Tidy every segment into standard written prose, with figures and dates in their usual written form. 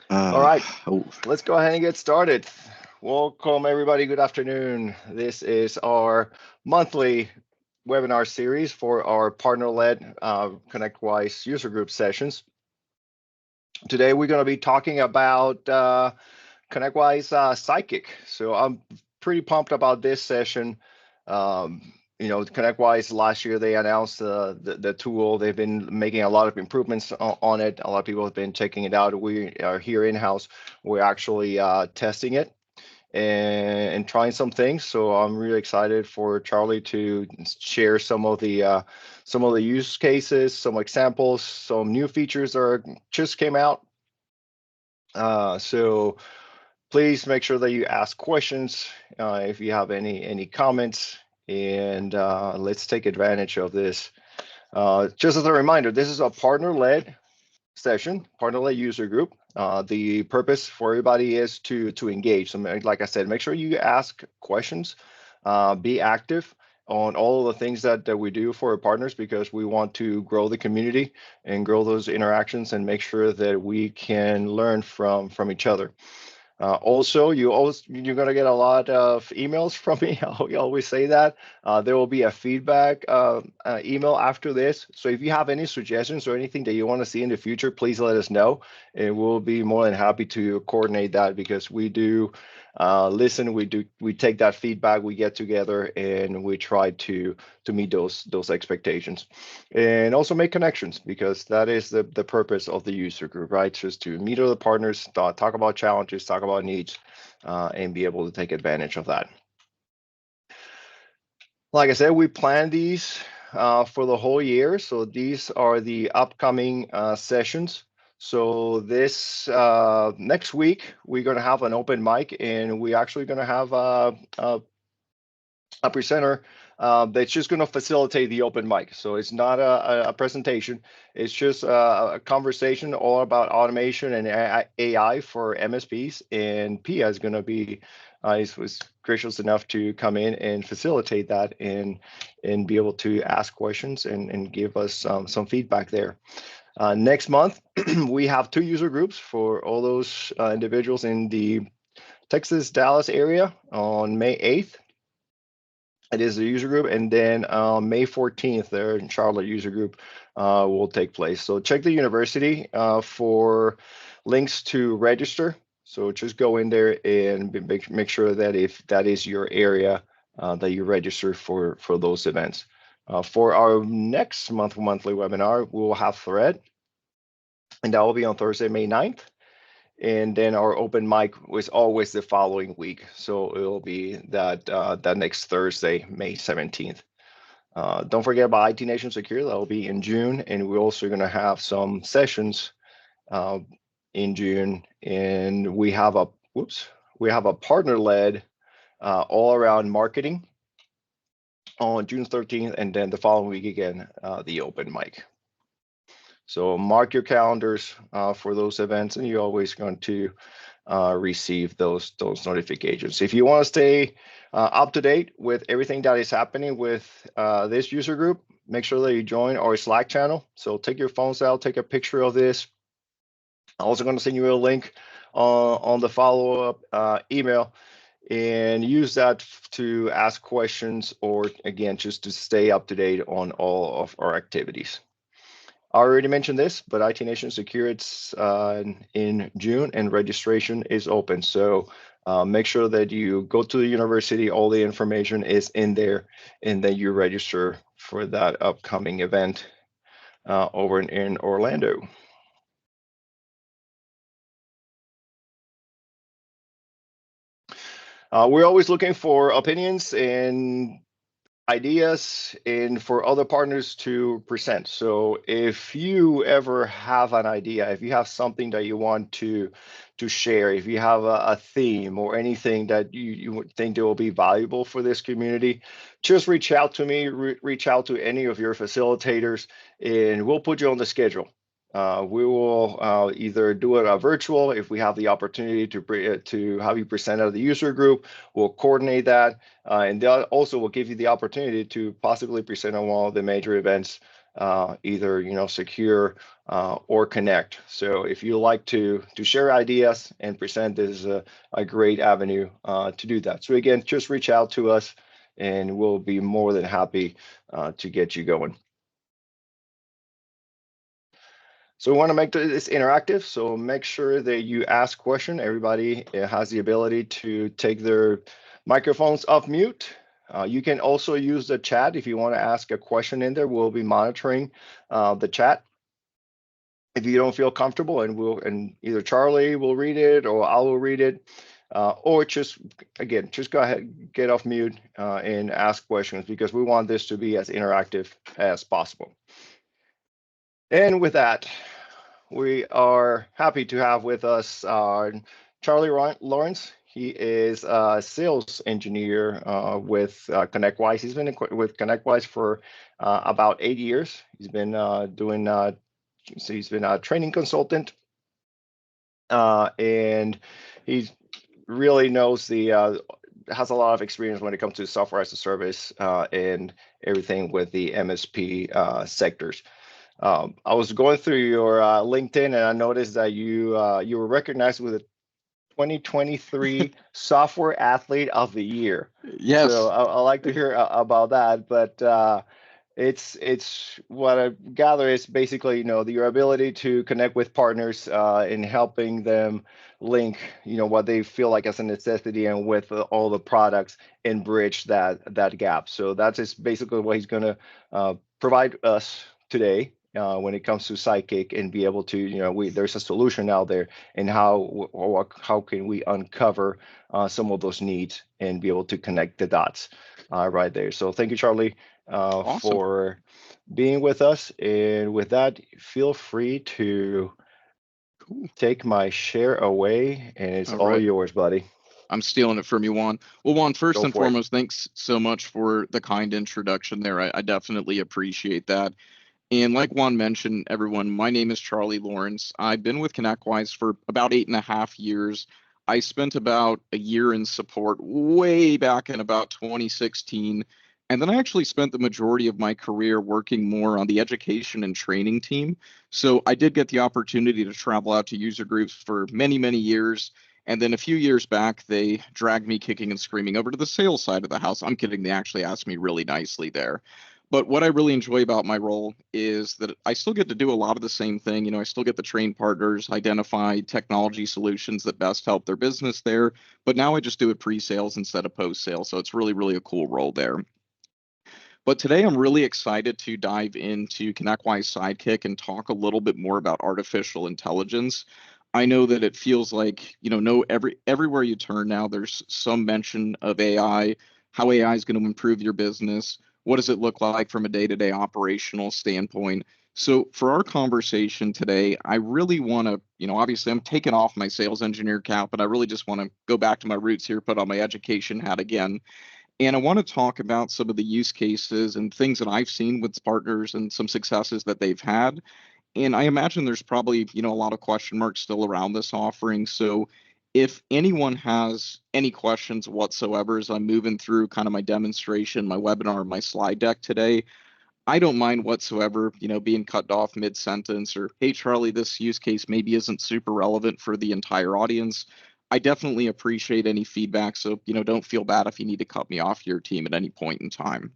All right, Oh, let's go ahead and get started. Welcome, everybody. Good afternoon. This is our monthly webinar series for our partner-led ConnectWise user group sessions. Today, we're going to be talking about ConnectWise Sidekick. So I'm pretty pumped about this session. ConnectWise last year they announced the tool. They've been making a lot of improvements on it. A lot of people have been checking it out. We are here in house. We're actually testing it and trying some things. So I'm really excited for Charlie to share some of the use cases, some examples, some new features that just came out. So please make sure that you ask questions if you have any comments, and let's take advantage of this. Just as a reminder, this is a partner-led session, partner-led user group. The purpose for everybody is to engage. So, like I said, make sure you ask questions, be active on all of the things that we do for our partners because we want to grow the community and grow those interactions and make sure that we can learn from each other. Also, you're gonna get a lot of emails from me. I always say that. There will be a feedback email after this. So if you have any suggestions or anything that you want to see in the future, please let us know, and we'll be more than happy to coordinate that because we do listen. We take that feedback, we get together, and we try to meet those expectations, and also make connections because that is the purpose of the user group, right? Just to meet other partners, talk about challenges, talk about needs, and be able to take advantage of that. Like I said, we plan these for the whole year. So these are the upcoming sessions. So this next week, we're going to have an open mic, and we're actually going to have a presenter that's just going to facilitate the open mic. So it's not a presentation. It's just a conversation all about automation and AI for MSPs. And Pia is going to be was gracious enough to come in and facilitate that and be able to ask questions and give us some feedback there. Next month, we have two user groups for all those individuals in the Texas Dallas area on May 8th. It is a user group, and then May 14th, there in Charlotte user group will take place. So check the university for links to register. So just go in there and make sure that if that is your area, that you register for those events. For our next monthly webinar, we will have Thread, and that will be on Thursday, May 9th. And then our open mic was always the following week, so it'll be that next Thursday, May 17th. Don't forget about IT Nation Secure. That will be in June, and we're also going to have some sessions uh, in June. And we have a partner-led all around marketing on June 13th, and then the following week again, the open mic. So mark your calendars for those events, and you're always going to receive those notifications. If you want to stay up to date with everything that is happening with this user group, make sure that you join our Slack channel. So take your phones out, take a picture of this. I'm also going to send you a link on the follow-up email, and use that to ask questions or again just to stay up to date on all of our activities. I already mentioned this, but IT Nation Secure, it's in June and registration is open. So make sure that you go to the university, all the information is in there, and then you register for that upcoming event over in Orlando. We're always looking for opinions and ideas and for other partners to present. So if you ever have an idea, if you have something that you want to share, if you have a theme or anything that you would think that will be valuable for this community, just reach out to me, reach out to any of your facilitators, and we'll put you on the schedule. We will either do it virtual if we have the opportunity to have you present at the user group. We'll coordinate that, and that also will give you the opportunity to possibly present on one of the major events either secure or connect. So if you like to share ideas and present, this is a great avenue to do that. So again, just reach out to us, and we'll be more than happy to get you going. So we want to make this interactive. So make sure that you ask question. Everybody has the ability to take their microphones off mute. You can also use the chat if you want to ask a question in there. We'll be monitoring the chat. If you don't feel comfortable, and either Charlie will read it or I will read it, or just go ahead, get off mute and ask questions, because we want this to be as interactive as possible. And with that, we are happy to have with us Charlie Lawrence. He is a sales engineer with ConnectWise. He's been with ConnectWise for about 8 years. He's been he's been a training consultant, and he really knows has a lot of experience when it comes to software as a service and everything with the MSP sectors. I was going through your LinkedIn, and I noticed that you were recognized with a 2023 Software Athlete of the Year. Yes. So I like to hear about that, but it's what I gather is basically your ability to connect with partners in helping them link what they feel like as a necessity and with all the products and bridge that gap. So that's just basically what he's going to provide us today when it comes to Sidekick, and be able to there's a solution out there, and how can we uncover some of those needs and be able to connect the dots right there. So thank you, Charlie, Awesome. for being with us. And with that, feel free to take my share away, and it's all yours, buddy. I'm stealing it from you, Juan. Well, Juan, first and foremost, it. thanks so much for the kind introduction there. I definitely appreciate that. And like Juan mentioned, everyone, my name is Charlie Lawrence. I've been with ConnectWise for about 8.5 years. I spent about a year in support way back in about 2016. And then I actually spent the majority of my career working more on the education and training team. So I did get the opportunity to travel out to user groups for many, many years. And then a few years back, they dragged me kicking and screaming over to the sales side of the house. I'm kidding. They actually asked me really nicely there. But what I really enjoy about my role is that I still get to do a lot of the same thing. I still get to train partners, identify technology solutions that best help their business there. But now I just do it pre-sales instead of post-sales. So it's really, really a cool role there. But today I'm really excited to dive into ConnectWise Sidekick and talk a little bit more about artificial intelligence. I know that it feels like, everywhere you turn now, there's some mention of AI, how AI is going to improve your business. What does it look like from a day-to-day operational standpoint? So for our conversation today, I really want to, obviously I'm taking off my sales engineer cap, but I really just want to go back to my roots here, put on my education hat again. And I want to talk about some of the use cases and things that I've seen with partners and some successes that they've had. And I imagine there's probably, a lot of question marks still around this offering. So if anyone has any questions whatsoever as I'm moving through kind of my demonstration, my webinar, my slide deck today, I don't mind whatsoever, being cut off mid-sentence, or, hey, Charlie, this use case maybe isn't super relevant for the entire audience. I definitely appreciate any feedback. So, don't feel bad if you need to cut me off your team at any point in time.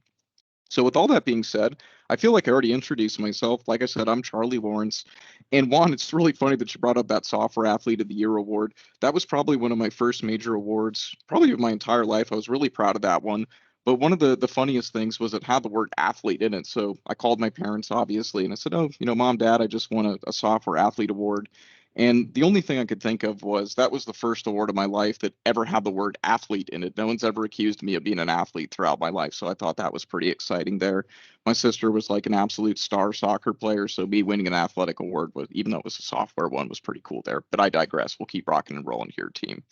So with all that being said, I feel like I already introduced myself. Like I said, I'm Charlie Lawrence. And Juan, it's really funny that you brought up that Software Athlete of the Year award. That was probably one of my first major awards, probably of my entire life. I was really proud of that one. But one of the funniest things was it had the word athlete in it. So I called my parents, obviously, and I said, oh, Mom, Dad, I just won a Software Athlete award. And the only thing I could think of was that was the first award of my life that ever had the word athlete in it. No one's ever accused me of being an athlete throughout my life. So I thought that was pretty exciting there. My sister was like an absolute star soccer player. So me winning an athletic award, even though it was a software one, was pretty cool there. But I digress. We'll keep rocking and rolling here, team.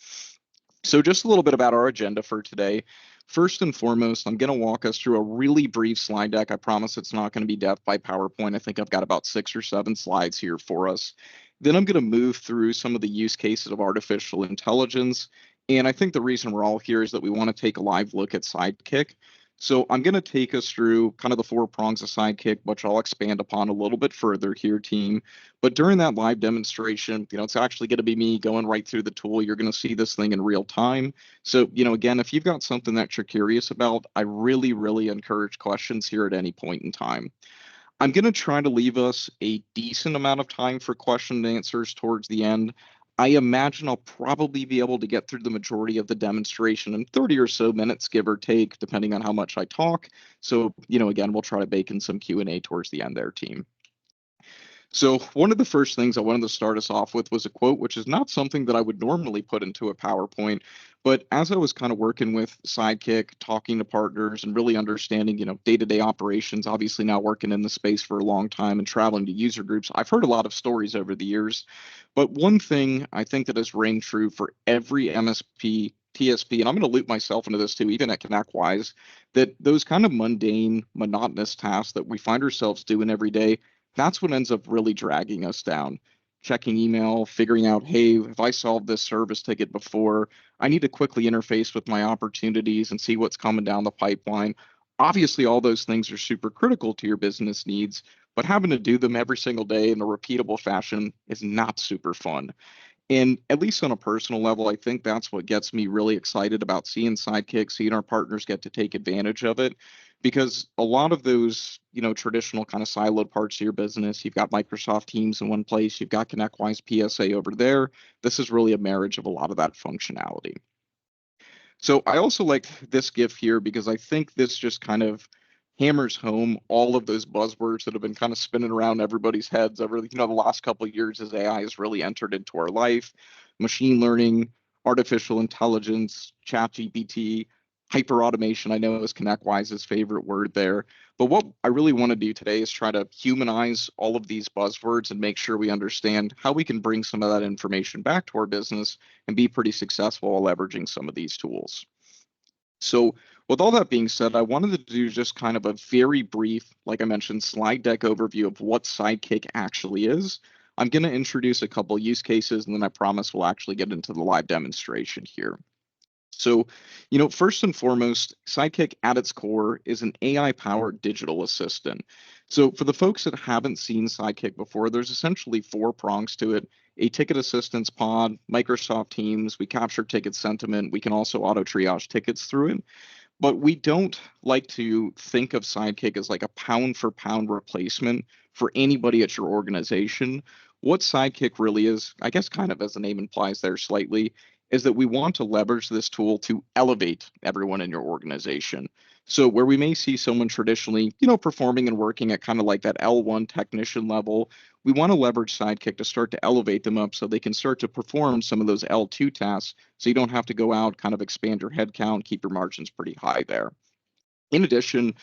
So just a little bit about our agenda for today. First and foremost, I'm going to walk us through a really brief slide deck. I promise it's not going to be death by PowerPoint. I think I've got about 6 or 7 slides here for us. Then I'm going to move through some of the use cases of artificial intelligence. And I think the reason we're all here is that we want to take a live look at Sidekick. So I'm going to take us through kind of the four prongs of Sidekick, which I'll expand upon a little bit further here, team. But during that live demonstration, it's actually going to be me going right through the tool. You're going to see this thing in real time. So, again, if you've got something that you're curious about, I really, really encourage questions here at any point in time. I'm going to try to leave us a decent amount of time for question and answers towards the end. I imagine I'll probably be able to get through the majority of the demonstration in 30 or so minutes, give or take, depending on how much I talk. So, again, we'll try to bake in some Q&A towards the end there, team. So one of the first things I wanted to start us off with was a quote, which is not something that I would normally put into a PowerPoint. But as I was kind of working with Sidekick, talking to partners and really understanding, day-to-day operations, obviously now working in the space for a long time and traveling to user groups, I've heard a lot of stories over the years. But one thing I think that has rang true for every MSP, TSP, and I'm going to loop myself into this too, even at ConnectWise, that those kind of mundane, monotonous tasks that we find ourselves doing every day, that's what ends up really dragging us down. Checking email, figuring out, hey, if I solved this service ticket before, I need to quickly interface with my opportunities and see what's coming down the pipeline. Obviously, all those things are super critical to your business needs, but having to do them every single day in a repeatable fashion is not super fun. And at least on a personal level, I think that's what gets me really excited about seeing Sidekick, seeing our partners get to take advantage of it. Because a lot of those, traditional kind of siloed parts of your business, you've got Microsoft Teams in one place, you've got ConnectWise PSA over there. This is really a marriage of a lot of that functionality. So I also like this GIF here because I think this just kind of hammers home all of those buzzwords that have been kind of spinning around everybody's heads over, the last couple of years as AI has really entered into our life. Machine learning, artificial intelligence, chat GPT, hyper automation, I know is ConnectWise's favorite word there. But what I really want to do today is try to humanize all of these buzzwords and make sure we understand how we can bring some of that information back to our business and be pretty successful while leveraging some of these tools. So with all that being said, I wanted to do just kind of a very brief, like I mentioned, slide deck overview of what Sidekick actually is. I'm going to introduce a couple use cases, and then I promise we'll actually get into the live demonstration here. So, first and foremost, Sidekick at its core is an AI-powered digital assistant. So, for the folks that haven't seen Sidekick before, there's essentially four prongs to it: a ticket assistance pod, Microsoft Teams, we capture ticket sentiment, we can also auto triage tickets through it. But we don't like to think of Sidekick as like a pound for pound replacement for anybody at your organization. What Sidekick really is, I guess, kind of as the name implies there slightly, is that we want to leverage this tool to elevate everyone in your organization. So where we may see someone traditionally, performing and working at kind of like that L1 technician level, we want to leverage Sidekick to start to elevate them up so they can start to perform some of those L2 tasks. So you don't have to go out, kind of expand your headcount, keep your margins pretty high there. In addition,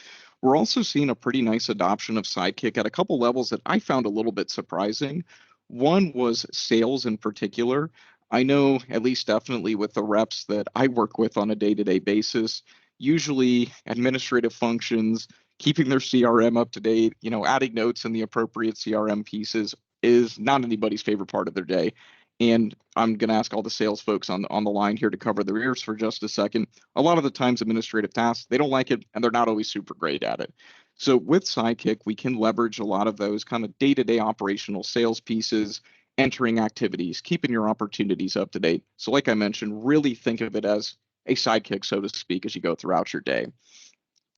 we're also seeing a pretty nice adoption of Sidekick at a couple levels that I found a little bit surprising. One was sales in particular. I know, at least definitely with the reps that I work with on a day-to-day basis, usually administrative functions, keeping their CRM up to date, adding notes in the appropriate CRM pieces is not anybody's favorite part of their day. And I'm going to ask all the sales folks on the line here to cover their ears for just a second. A lot of the times administrative tasks, they don't like it and they're not always super great at it. So with Sidekick, we can leverage a lot of those kind of day-to-day operational sales pieces, entering activities, keeping your opportunities up to date. So like I mentioned, really think of it as a sidekick, so to speak, as you go throughout your day.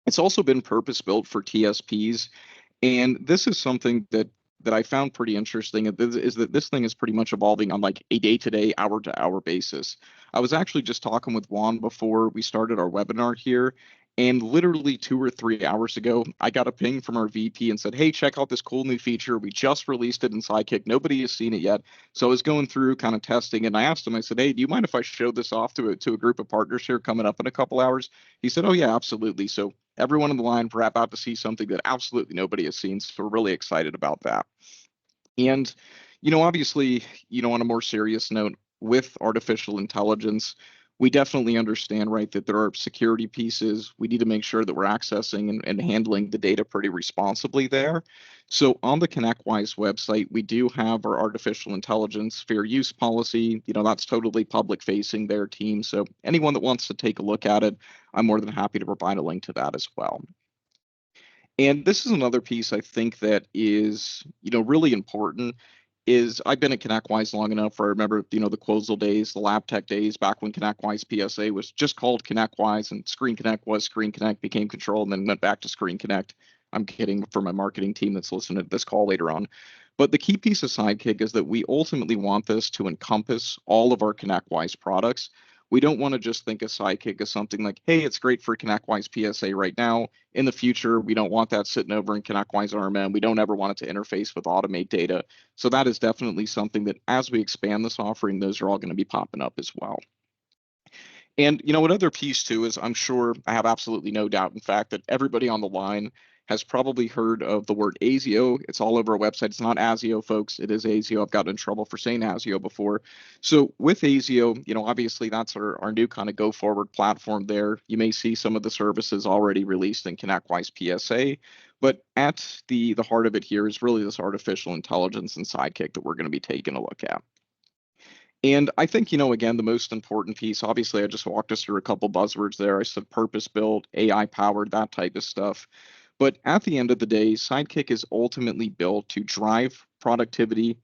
It's also been purpose built for TSPs. And this is something that I found pretty interesting is that this thing is pretty much evolving on like a day-to-day, hour-to-hour basis. I was actually just talking with Juan before we started our webinar here, and literally 2 or 3 hours ago, I got a ping from our VP and said, "Hey, check out this cool new feature. We just released it in Sidekick. Nobody has seen it yet." So I was going through kind of testing, and I asked him, I said, "Hey, do you mind if I show this off to a group of partners here coming up in a couple hours?" He said, "Oh yeah, absolutely." So everyone on the line, we're about to see something that absolutely nobody has seen. So we're really excited about that. And, obviously, on a more serious note, with artificial intelligence, we definitely understand, right, that there are security pieces. We need to make sure that we're accessing and handling the data pretty responsibly there. So on the ConnectWise website, we do have our artificial intelligence fair use policy. That's totally public facing their team. So anyone that wants to take a look at it, I'm more than happy to provide a link to that as well. And this is another piece I think that is, really important is I've been at ConnectWise long enough where I remember, the Quosel days, the Lab Tech days, back when ConnectWise PSA was just called ConnectWise and Screen Connect was Screen Connect, became Control, and then went back to Screen Connect. I'm kidding for my marketing team that's listening to this call later on. But the key piece of Sidekick is that we ultimately want this to encompass all of our ConnectWise products. We don't want to just think of Sidekick as something like, hey, it's great for ConnectWise PSA right now. In the future, we don't want that sitting over in ConnectWise RMM. We don't ever want it to interface with Automate data. So that is definitely something that as we expand this offering, those are all going to be popping up as well. And another piece too is I'm sure I have absolutely no doubt, in fact, that everybody on the line has probably heard of the word ASIO. It's all over our website. It's not ASIO, folks. It is ASIO. I've gotten in trouble for saying ASIO before. So with ASIO, obviously that's our new kind of go forward platform there. You may see some of the services already released in ConnectWise PSA, but at the heart of it here is really this artificial intelligence and Sidekick that we're going to be taking a look at. And I think, again, the most important piece, obviously, I just walked us through a couple buzzwords there. I said purpose built, AI powered, that type of stuff. But at the end of the day, Sidekick is ultimately built to drive productivity,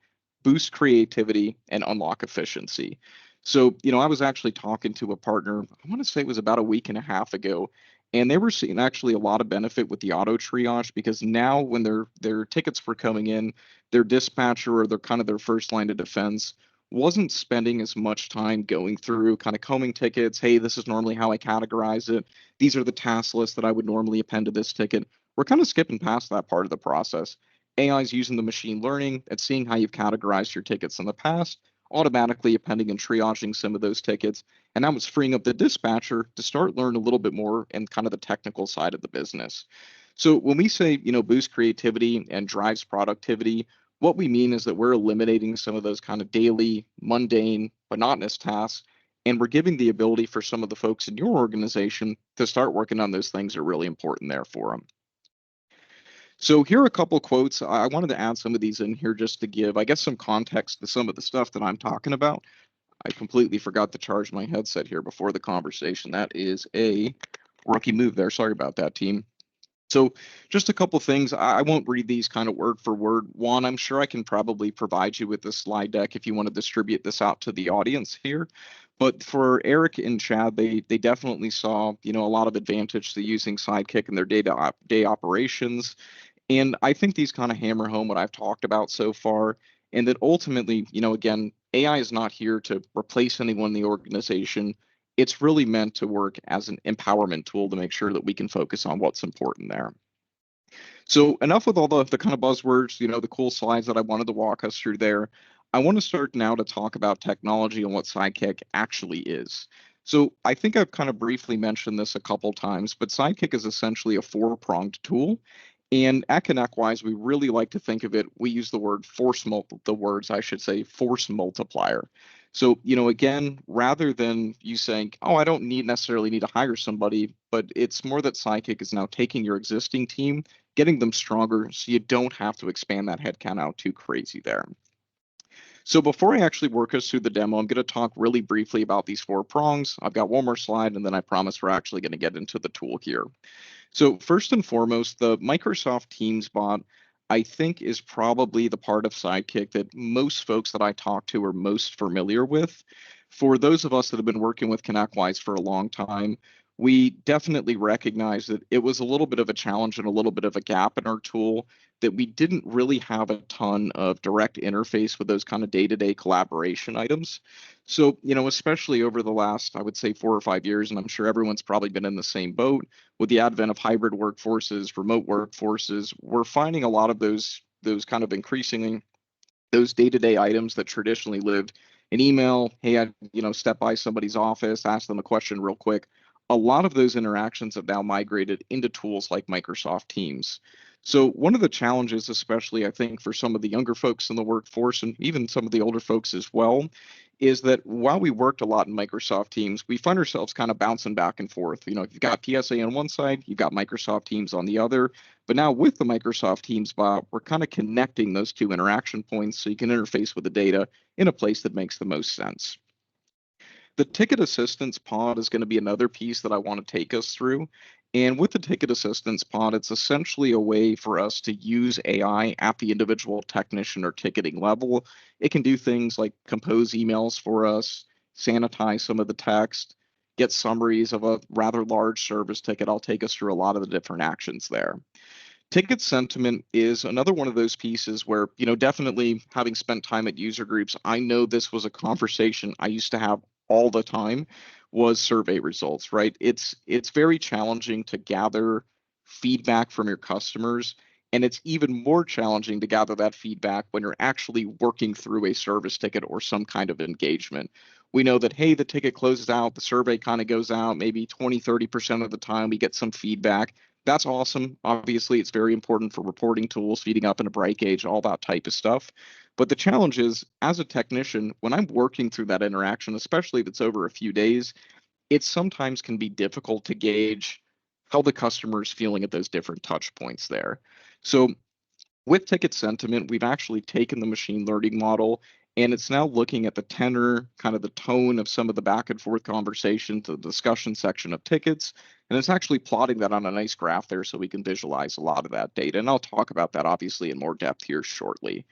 boost creativity, and unlock efficiency. So, I was actually talking to a partner, I want to say it was about a week and a half ago, and they were seeing actually a lot of benefit with the auto triage because now when their tickets were coming in, their dispatcher or their first line of defense wasn't spending as much time going through kind of combing tickets. Hey, this is normally how I categorize it. These are the task lists that I would normally append to this ticket. We're kind of skipping past that part of the process. AI is using the machine learning and seeing how you've categorized your tickets in the past, automatically appending and triaging some of those tickets. And that was freeing up the dispatcher to start learning a little bit more and kind of the technical side of the business. So when we say, boost creativity and drives productivity, what we mean is that we're eliminating some of those kind of daily, mundane, monotonous tasks, and we're giving the ability for some of the folks in your organization to start working on those things that are really important there for them. So here are a couple quotes. I wanted to add some of these in here just to give, I guess, some context to some of the stuff that I'm talking about. I completely forgot to charge my headset here before the conversation. That is a rookie move there. Sorry about that, team. So just a couple things. I won't read these kind of word for word. One, I'm sure I can probably provide you with the slide deck if you want to distribute this out to the audience here. But for Eric and Chad, they definitely saw, a lot of advantage to using Sidekick in their day operations. And I think these kind of hammer home what I've talked about so far, and that ultimately, again, AI is not here to replace anyone in the organization. It's really meant to work as an empowerment tool to make sure that we can focus on what's important there. So enough with all the kind of buzzwords, the cool slides that I wanted to walk us through there. I want to start now to talk about technology and what Sidekick actually is. So I think I've kind of briefly mentioned this a couple times, but Sidekick is essentially a four-pronged tool. And at ConnectWise, we really like to think of it. We use the word force multiplier. So, again, rather than you saying, oh, I don't necessarily need to hire somebody, but it's more that Sidekick is now taking your existing team, getting them stronger so you don't have to expand that headcount out too crazy there. So before I actually work us through the demo, I'm going to talk really briefly about these four prongs. I've got one more slide, and then I promise we're actually going to get into the tool here. So first and foremost, the Microsoft Teams bot, I think, is probably the part of Sidekick that most folks that I talk to are most familiar with. For those of us that have been working with ConnectWise for a long time, we definitely recognize that it was a little bit of a challenge and a little bit of a gap in our tool that we didn't really have a ton of direct interface with those kind of day-to-day collaboration items. So, especially over the last, I would say 4 or 5 years, and I'm sure everyone's probably been in the same boat with the advent of hybrid workforces, remote workforces, we're finding a lot of those kind of increasingly those day-to-day items that traditionally lived in email. Hey, I step by somebody's office, ask them a question real quick. A lot of those interactions have now migrated into tools like Microsoft Teams. So one of the challenges, especially I think for some of the younger folks in the workforce and even some of the older folks as well, is that while we worked a lot in Microsoft Teams, we find ourselves kind of bouncing back and forth. You've got PSA on one side, you've got Microsoft Teams on the other. But now with the Microsoft Teams bot, we're kind of connecting those two interaction points so you can interface with the data in a place that makes the most sense. The ticket assistance pod is going to be another piece that I want to take us through. And with the ticket assistance pod, it's essentially a way for us to use AI at the individual technician or ticketing level. It can do things like compose emails for us, sanitize some of the text, get summaries of a rather large service ticket. I'll take us through a lot of the different actions there. Ticket sentiment is another one of those pieces where, definitely having spent time at user groups, I know this was a conversation I used to have all the time was survey results, right? It's very challenging to gather feedback from your customers, and it's even more challenging to gather that feedback when you're actually working through a service ticket or some kind of engagement. We know that, hey, the ticket closes out, the survey kind of goes out, maybe 20-30% of the time we get some feedback. That's awesome. Obviously, it's very important for reporting tools, feeding up in a bright gauge, all that type of stuff. But the challenge is, as a technician, when I'm working through that interaction, especially if it's over a few days, it sometimes can be difficult to gauge how the customer is feeling at those different touch points there. So with ticket sentiment, we've actually taken the machine learning model and it's now looking at the tenor, kind of the tone of some of the back and forth conversations, the discussion section of tickets. And it's actually plotting that on a nice graph there so we can visualize a lot of that data. And I'll talk about that obviously in more depth here shortly.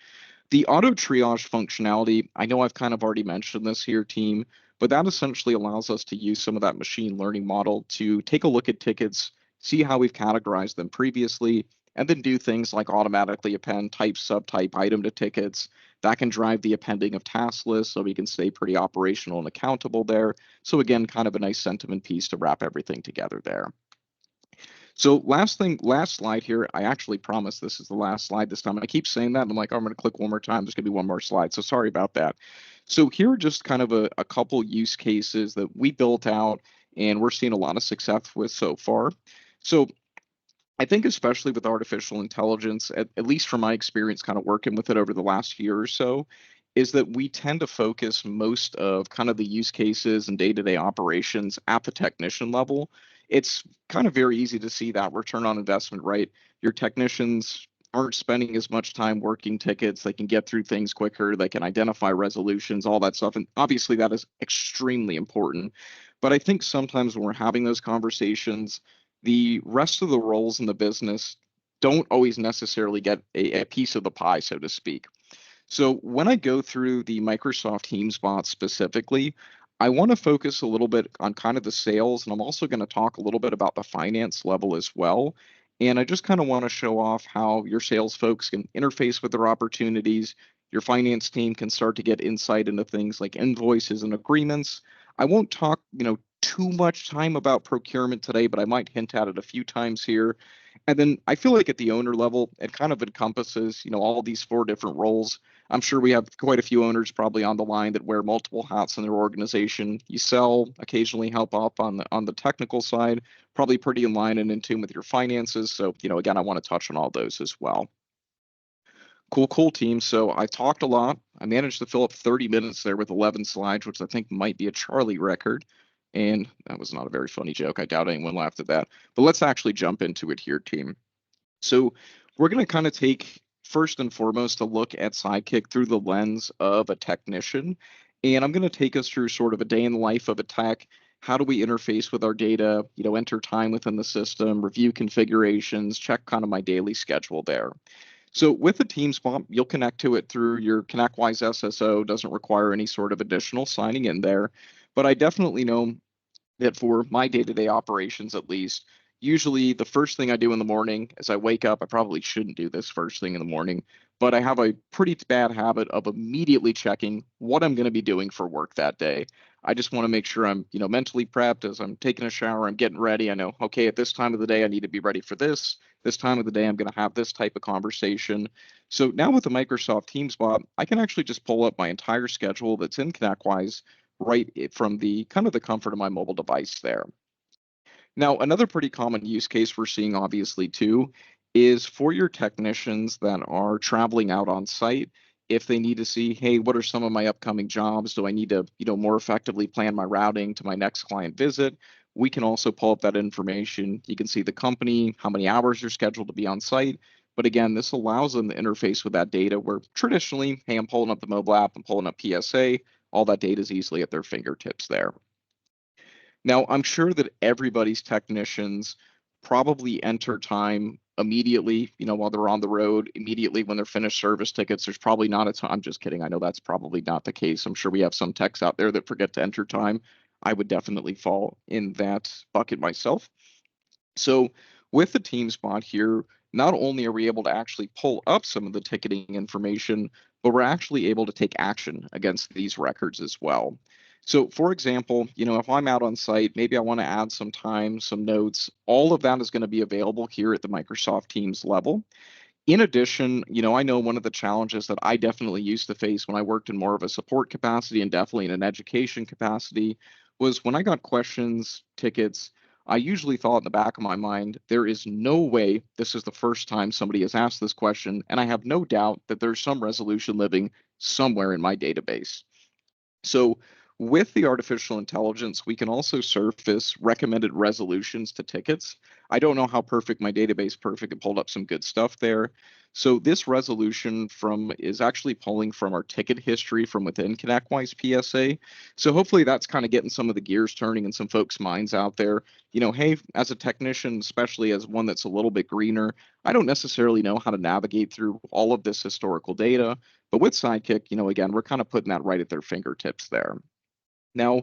The auto triage functionality, I know I've kind of already mentioned this here, team, but that essentially allows us to use some of that machine learning model to take a look at tickets, see how we've categorized them previously, and then do things like automatically append type, subtype, item to tickets. That can drive the appending of task lists so we can stay pretty operational and accountable there. So again, kind of a nice sentiment piece to wrap everything together there. So last slide here. I actually promise this is the last slide this time. I keep saying that, and I'm like, oh, I'm going to click one more time. There's going to be one more slide. So sorry about that. So here are just kind of a couple use cases that we built out, and we're seeing a lot of success with so far. So I think especially with artificial intelligence, at least from my experience kind of working with it over the last year or so, is that we tend to focus most of kind of the use cases and day-to-day operations at the technician level. It's kind of very easy to see that return on investment, right? Your technicians aren't spending as much time working tickets. They can get through things quicker. They can identify resolutions, all that stuff. And obviously that is extremely important. But I think sometimes when we're having those conversations, the rest of the roles in the business don't always necessarily get a piece of the pie, so to speak. So when I go through the Microsoft Teams bot specifically, I want to focus a little bit on kind of the sales, and I'm also going to talk a little bit about the finance level as well. And I just kind of want to show off how your sales folks can interface with their opportunities. Your finance team can start to get insight into things like invoices and agreements. I won't talk, too much time about procurement today, but I might hint at it a few times here. And then I feel like at the owner level, it kind of encompasses, all these four different roles. I'm sure we have quite a few owners probably on the line that wear multiple hats in their organization. You sell, occasionally help up on the technical side, probably pretty in line and in tune with your finances. So, again, I want to touch on all those as well. Cool team. So I talked a lot. I managed to fill up 30 minutes there with 11 slides, which I think might be a Charlie record. And that was not a very funny joke. I doubt anyone laughed at that. But let's actually jump into it here, team. So we're going to kind of take first and foremost a look at Sidekick through the lens of a technician. And I'm going to take us through sort of a day in the life of a tech. How do we interface with our data, enter time within the system, review configurations, check kind of my daily schedule there. So with the Teams bot, you'll connect to it through your ConnectWise SSO. Doesn't require any sort of additional signing in there. But I definitely know that for my day-to-day operations at least, usually the first thing I do in the morning as I wake up, I probably shouldn't do this first thing in the morning, but I have a pretty bad habit of immediately checking what I'm going to be doing for work that day. I just want to make sure I'm, mentally prepped as I'm taking a shower, I'm getting ready. I know, okay, at this time of the day, I need to be ready for this. This time of the day, I'm going to have this type of conversation. So now with the Microsoft Teams bot, I can actually just pull up my entire schedule that's in ConnectWise right from the kind of the comfort of my mobile device there. Now, another pretty common use case we're seeing obviously too is for your technicians that are traveling out on site. If they need to see, hey, what are some of my upcoming jobs? Do I need to, more effectively plan my routing to my next client visit? We can also pull up that information. You can see the company, how many hours you're scheduled to be on site. But again, this allows them to interface with that data where traditionally, hey, I'm pulling up the mobile app, I'm pulling up PSA, all that data is easily at their fingertips there. Now, I'm sure that everybody's technicians probably enter time immediately, while they're on the road, immediately when they're finished service tickets. There's probably not a time. I'm just kidding. I know that's probably not the case. I'm sure we have some techs out there that forget to enter time. I would definitely fall in that bucket myself. So with the team spot here, not only are we able to actually pull up some of the ticketing information, but we're actually able to take action against these records as well. So for example, if I'm out on site, maybe I want to add some time, some notes, all of that is going to be available here at the Microsoft Teams level. In addition, I know one of the challenges that I definitely used to face when I worked in more of a support capacity and definitely in an education capacity was when I got questions, tickets, I usually thought in the back of my mind, there is no way this is the first time somebody has asked this question, and I have no doubt that there's some resolution living somewhere in my database. So with the artificial intelligence, we can also surface recommended resolutions to tickets. I don't know how perfect my database perfect. It pulled up some good stuff there. So this resolution from is actually pulling from our ticket history from within ConnectWise PSA. So hopefully that's kind of getting some of the gears turning in some folks' minds out there. Hey, as a technician, especially as one that's a little bit greener, I don't necessarily know how to navigate through all of this historical data. But with Sidekick, again, we're kind of putting that right at their fingertips there. Now,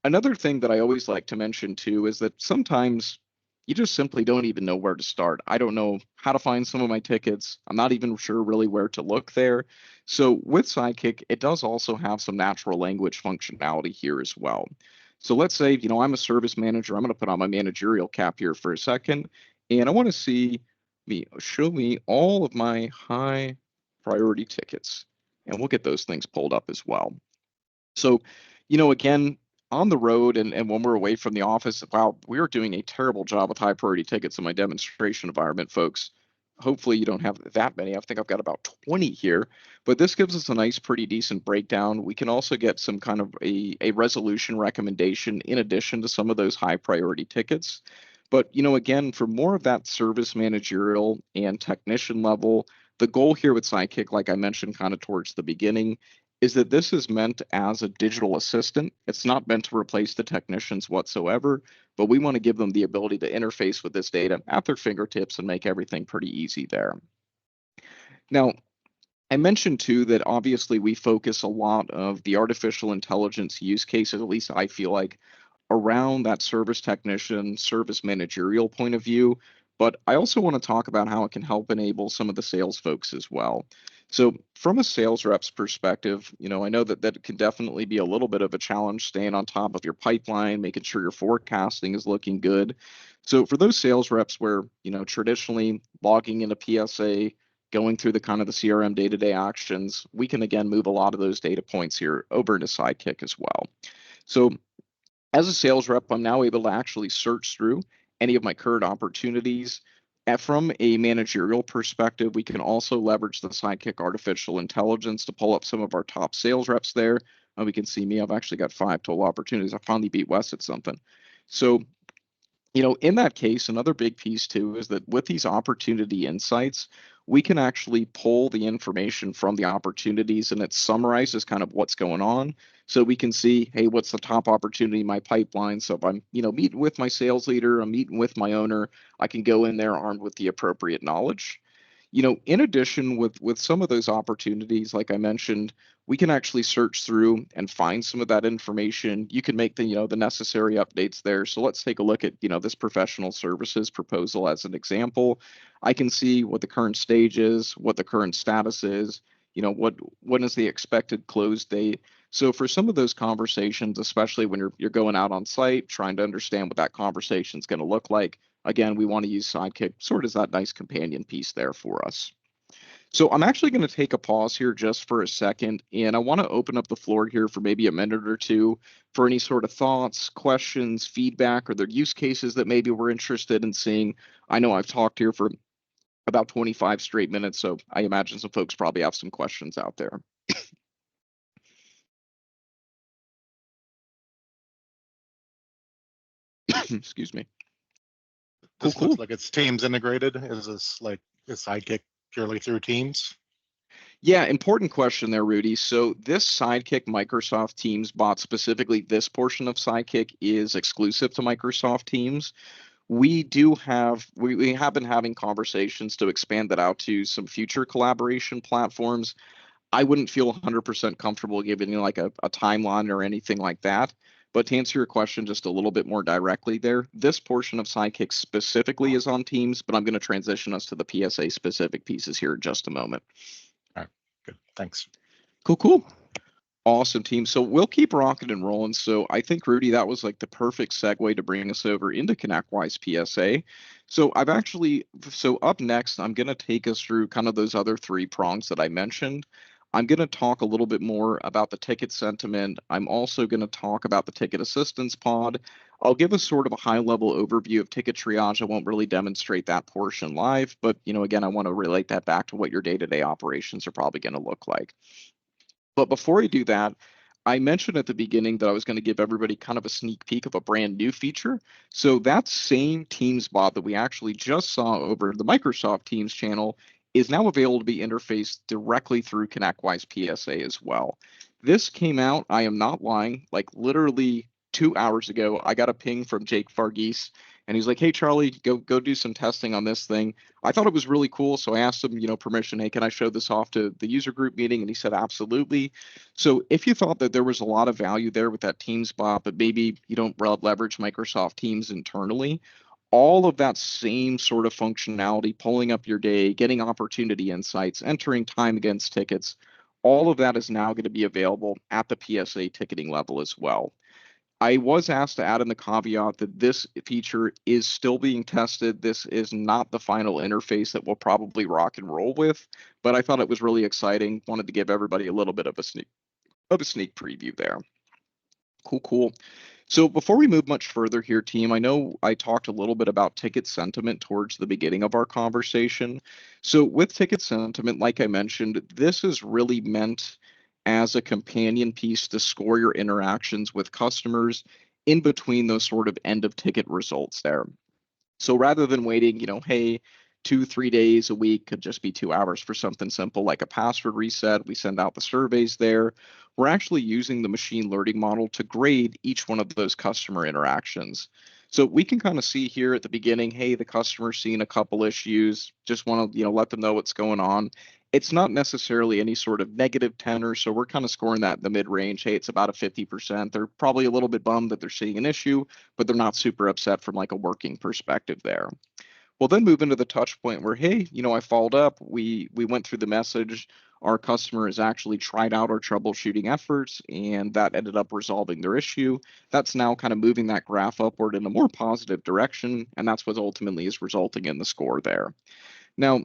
another thing that I always like to mention too is that sometimes you just simply don't even know where to start. I don't know how to find some of my tickets. I'm not even sure really where to look there. So with Sidekick, it does also have some natural language functionality here as well. So let's say, I'm a service manager. I'm going to put on my managerial cap here for a second, and I want to show me all of my high priority tickets, and we'll get those things pulled up as well. So, again, on the road and when we're away from the office, wow, we're doing a terrible job with high priority tickets in my demonstration environment, folks. Hopefully you don't have that many. I think I've got about 20 here, but this gives us a nice, pretty decent breakdown. We can also get some kind of a resolution recommendation in addition to some of those high priority tickets. But, again, for more of that service managerial and technician level, the goal here with Sidekick, like I mentioned kind of towards the beginning, is that this is meant as a digital assistant. It's not meant to replace the technicians whatsoever, but we want to give them the ability to interface with this data at their fingertips and make everything pretty easy there. Now, I mentioned too that obviously we focus a lot of the artificial intelligence use cases, at least I feel like, around that service technician, service managerial point of view. But I also want to talk about how it can help enable some of the sales folks as well. So from a sales rep's perspective, I know that it can definitely be a little bit of a challenge staying on top of your pipeline, making sure your forecasting is looking good. So for those sales reps where, traditionally logging into PSA, going through the kind of the CRM day-to-day actions, we can again move a lot of those data points here over into Sidekick as well. So as a sales rep, I'm now able to actually search through any of my current opportunities. And from a managerial perspective, we can also leverage the Sidekick artificial intelligence to pull up some of our top sales reps there. We can see me, I've actually got 5 total opportunities. I finally beat Wes at something. So in that case, another big piece too is that with these opportunity insights, we can actually pull the information from the opportunities and it summarizes kind of what's going on. So we can see, hey, what's the top opportunity in my pipeline? So if I'm, meeting with my sales leader, I'm meeting with my owner, I can go in there armed with the appropriate knowledge. In addition with some of those opportunities, like I mentioned, we can actually search through and find some of that information. You can make the necessary updates there. So let's take a look at this professional services proposal as an example. I can see what the current stage is, what the current status is, when is the expected close date. So for some of those conversations, especially when you're going out on site, trying to understand what that conversation is going to look like, again, we want to use Sidekick sort of as that nice companion piece there for us. So I'm actually going to take a pause here just for a second, and I want to open up the floor here for maybe a minute or two for any sort of thoughts, questions, feedback, or the use cases that maybe we're interested in seeing. I know I've talked here for about 25 straight minutes. So I imagine some folks probably have some questions out there. Excuse me. Cool, This looks cool. like it's Teams integrated. Is this like is Sidekick purely through Teams? Yeah, important question there, Rudy. So this Sidekick Microsoft Teams bot, specifically this portion of Sidekick, is exclusive to Microsoft Teams. We have been having conversations to expand that out to some future collaboration platforms. I wouldn't feel 100% comfortable giving you like a timeline or anything like that. But to answer your question just a little bit more directly there, this portion of Sidekick specifically is on Teams, but I'm going to transition us to the PSA specific pieces here in just a moment. All right, good. Thanks. Cool, cool. Awesome, team. So we'll keep rocking and rolling. So I think, Rudy, that was like the perfect segue to bring us over into ConnectWise PSA. So up next, I'm going to take us through kind of those other three prongs that I mentioned. I'm going to talk a little bit more about the ticket sentiment. I'm also going to talk about the ticket assistance pod. I'll give a sort of a high level overview of ticket triage. I won't really demonstrate that portion live, but again, I want to relate that back to what your day-to-day operations are probably going to look like. But before I do that, I mentioned at the beginning that I was going to give everybody kind of a sneak peek of a brand new feature. So that same Teams bot that we actually just saw over the Microsoft Teams channel is now available to be interfaced directly through ConnectWise PSA as well. This came out, I am not lying, like literally 2 hours ago. I got a ping from Jake Fargis, and he's like, "Hey Charlie, go do some testing on this thing." I thought it was really cool, so I asked him, permission. Hey, can I show this off to the user group meeting? And he said, absolutely. So if you thought that there was a lot of value there with that Teams bot, but maybe you don't leverage Microsoft Teams internally, all of that same sort of functionality, pulling up your day, getting opportunity insights, entering time against tickets, all of that is now going to be available at the PSA ticketing level as well. I was asked to add in the caveat that this feature is still being tested. This is not the final interface that we'll probably rock and roll with, but I thought it was really exciting. Wanted to give everybody a little bit of a sneak preview there. Cool, cool. So before we move much further here, team, I know I talked a little bit about ticket sentiment towards the beginning of our conversation. So with ticket sentiment, like I mentioned, this is really meant as a companion piece to score your interactions with customers in between those sort of end of ticket results there. So rather than waiting, hey, 2, 3 days a week could just be 2 hours for something simple like a password reset. We send out the surveys there. We're actually using the machine learning model to grade each one of those customer interactions. So we can kind of see here at the beginning, hey, the customer's seen a couple issues, just want to, let them know what's going on. It's not necessarily any sort of negative tenor, so we're kind of scoring that in the mid-range. Hey, it's about a 50%. They're probably a little bit bummed that they're seeing an issue, but they're not super upset from like a working perspective there. We'll then move into the touch point where, hey, I followed up. We went through the message. Our customer has actually tried out our troubleshooting efforts, and that ended up resolving their issue. That's now kind of moving that graph upward in a more positive direction, and that's what ultimately is resulting in the score there. Now,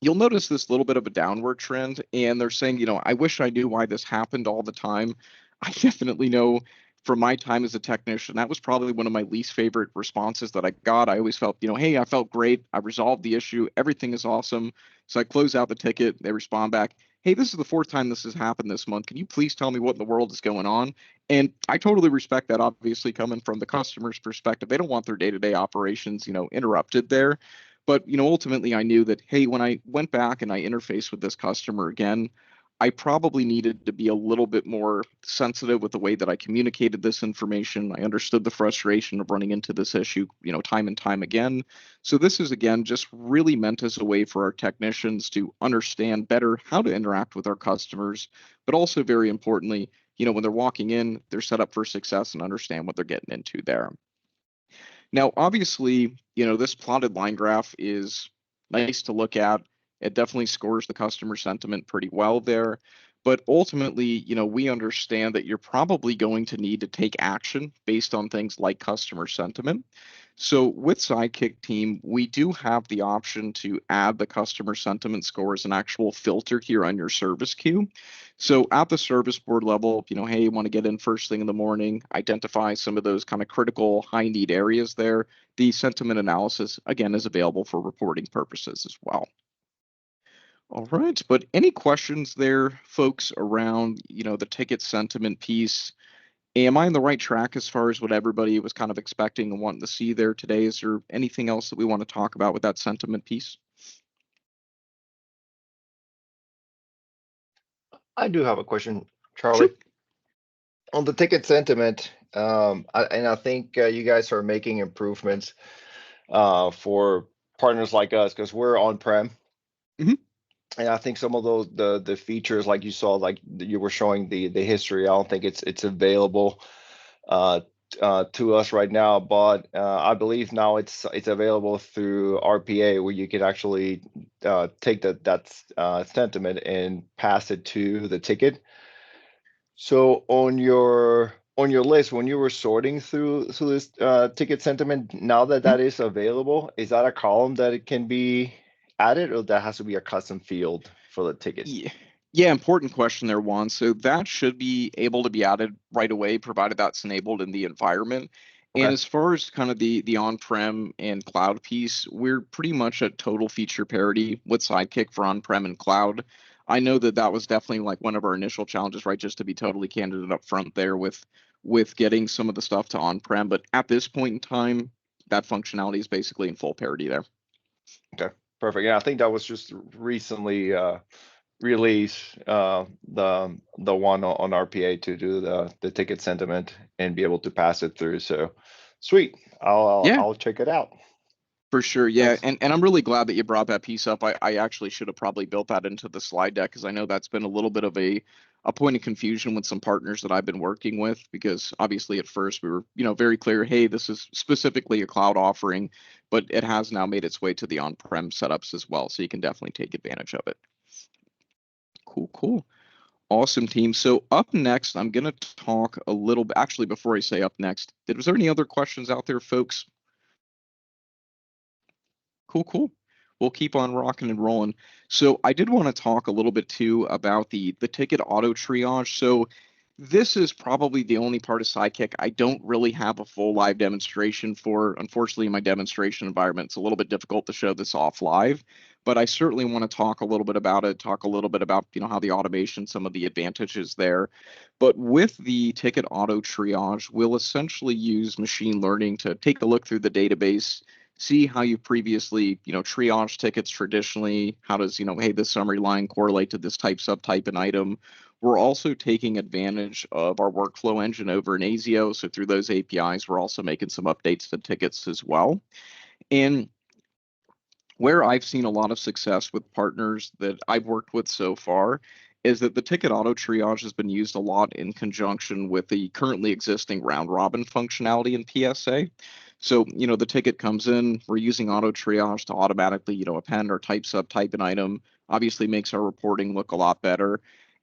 you'll notice this little bit of a downward trend, and they're saying, I wish I knew why this happened all the time. I definitely know from my time as a technician, that was probably one of my least favorite responses that I got. I always felt, hey, I felt great. I resolved the issue. Everything is awesome. So I close out the ticket. They respond back, hey, this is the fourth time this has happened this month. Can you please tell me what in the world is going on? And I totally respect that, obviously, coming from the customer's perspective. They don't want their day-to-day operations, interrupted there. But, ultimately I knew that, hey, when I went back and I interfaced with this customer again, I probably needed to be a little bit more sensitive with the way that I communicated this information. I understood the frustration of running into this issue, time and time again. So this is, again, just really meant as a way for our technicians to understand better how to interact with our customers, but also very importantly, when they're walking in, they're set up for success and understand what they're getting into there. Now, obviously, this plotted line graph is nice to look at. It definitely scores the customer sentiment pretty well there. But ultimately, we understand that you're probably going to need to take action based on things like customer sentiment. So with Sidekick team, we do have the option to add the customer sentiment score as an actual filter here on your service queue. So at the service board level, hey, you want to get in first thing in the morning, identify some of those kind of critical high need areas there. The sentiment analysis, again, is available for reporting purposes as well. All right, but any questions there, folks, around, the ticket sentiment piece? Am I on the right track as far as what everybody was kind of expecting and wanting to see there today? Is there anything else that we want to talk about with that sentiment piece? I do have a question, Charlie. Sure. On the ticket sentiment, I think you guys are making improvements for partners like us because we're on-prem. Mhm. And I think some of those the features like you saw, like you were showing the history, I don't think it's available uh, to us right now, but I believe now it's available through RPA where you can actually take that sentiment and pass it to the ticket. So on your list, when you were sorting through this ticket sentiment, now that that is available, is that a column that it can be added, or that has to be a custom field for the ticket? Yeah. Yeah, important question there, Juan. So that should be able to be added right away, provided that's enabled in the environment. And Okay. as far as kind of the on-prem and cloud piece, we're pretty much at total feature parity with Sidekick for on-prem and cloud. I know that that was definitely like one of our initial challenges, right? Just to be totally candid and upfront there with getting some of the stuff to on-prem. But at this point in time, that functionality is basically in full parity there. Okay. Perfect. Yeah, I think that was just recently released the one on RPA to do the ticket sentiment and be able to pass it through. So sweet. I'll Yeah. I'll check it out. For sure, yeah, Thanks. and I'm really glad that you brought that piece up. I actually should have probably built that into the slide deck because I know that's been a little bit of a point of confusion with some partners that I've been working with because obviously at first we were very clear, hey, this is specifically a cloud offering, but it has now made its way to the on-prem setups as well, so you can definitely take advantage of it. Cool, cool. Awesome team. So up next, I'm gonna talk a little bit. Actually, before I say up next, was there any other questions out there, folks? Cool, cool. We'll keep on rocking and rolling. So I did want to talk a little bit too about the ticket auto triage. So this is probably the only part of Sidekick I don't really have a full live demonstration for. Unfortunately, in my demonstration environment, it's a little bit difficult to show this off live, but I certainly want to talk a little bit about it, talk a little bit about, how the automation, some of the advantages there. But with the ticket auto triage, we'll essentially use machine learning to take a look through the database, see how you previously, triage tickets traditionally. How does, hey, this summary line correlate to this type, subtype, and item? We're also taking advantage of our workflow engine over in ASIO. So through those APIs, we're also making some updates to tickets as well. And where I've seen a lot of success with partners that I've worked with so far is that the ticket auto triage has been used a lot in conjunction with the currently existing round robin functionality in PSA. So, the ticket comes in, we're using auto triage to automatically, append or type subtype an item, obviously makes our reporting look a lot better.